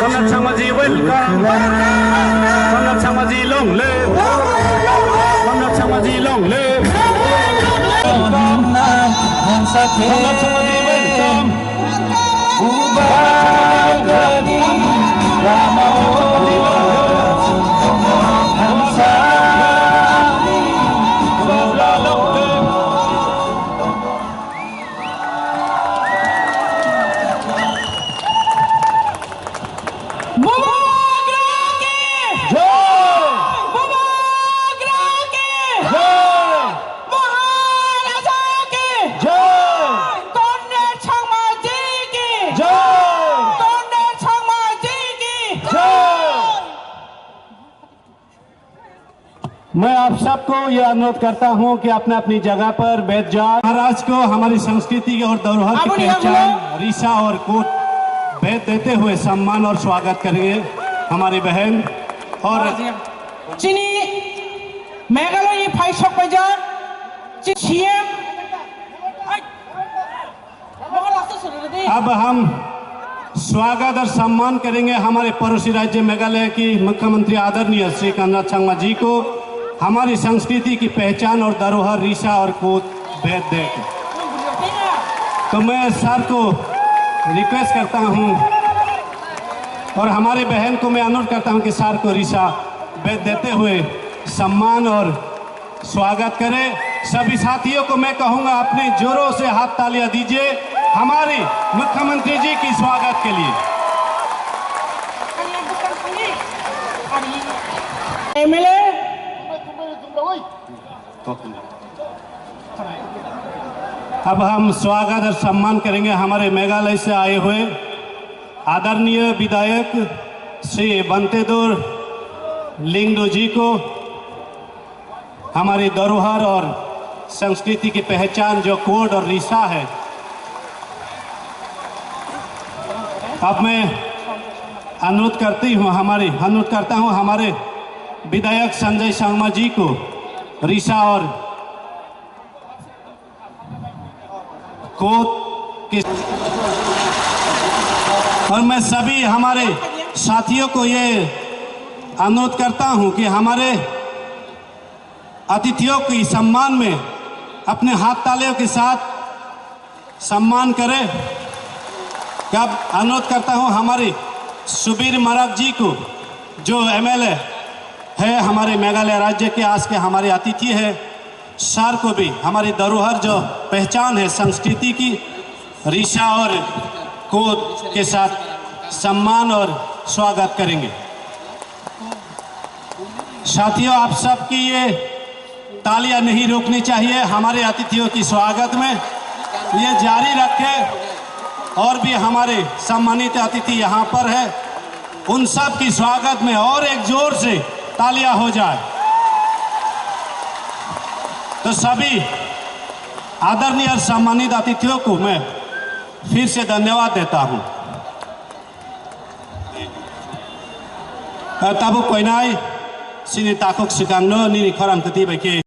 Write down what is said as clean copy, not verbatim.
Comrade Sangmaji, welcome. Comrade Sangmaji, long live. Comrade Sangmaji, long live. Comrade Sangmaji, welcome. मैं आप सबको यह अनुरोध करता हूं कि अपने अपनी जगह पर बैठ जाए। महाराज को हमारी संस्कृति और धरोहर की पहचान रीसा और कोट बैठ देते हुए सम्मान और स्वागत करेंगे हमारी बहन और चीनी मेघालय फाइसक बजा सीएम। अब हम स्वागत और सम्मान करेंगे हमारे पड़ोसी राज्य मेघालय की मुख्यमंत्री आदरणीय श्री कनराड संगमा जी को हमारी संस्कृति की पहचान और धरोहर रीसा और कोट भेद दे। तो मैं सर को रिक्वेस्ट करता हूं और हमारे बहन को मैं अनुरोध करता हूं कि सर को रीसा भेद देते हुए सम्मान और स्वागत करें। सभी साथियों को मैं कहूंगा अपने जोरों से हाथ तालियां दीजिए हमारे मुख्यमंत्री जी की स्वागत के लिए। एमएलए अब हम स्वागत और सम्मान करेंगे हमारे मेघालय से आए हुए आदरणीय विधायक श्री बंतेदुर लिंगडो जी को हमारी धरोहर और संस्कृति की पहचान जो कोड और रीसा है। अब मैं अनुरोध करता हूं हमारे विधायक संजय संगमा जी को रीसा और कोट के और मैं सभी हमारे साथियों को ये अनुरोध करता हूं कि हमारे अतिथियों की सम्मान में अपने हाथ तालियों के साथ सम्मान करें। अब अनुरोध करता हूं हमारे सुबीर महाराज जी को जो एमएलए है हमारे मेघालय राज्य के आज के हमारे अतिथि है। सर को भी हमारी धरोहर जो पहचान है संस्कृति की रीसा और कोट के साथ सम्मान और स्वागत करेंगे। साथियों आप सबकी ये तालियां नहीं रोकनी चाहिए हमारे अतिथियों की स्वागत में, ये जारी रखें। और भी हमारे सम्मानित अतिथि यहाँ पर है उन सब की स्वागत में और एक जोर से तालियां हो जाए। तो सभी आदरणीय और सम्मानित अतिथियों को मैं फिर से धन्यवाद देता हूं। तब कोई नहीं सिनी ताकुक सिकांगनो निनी खरांग कति बाइके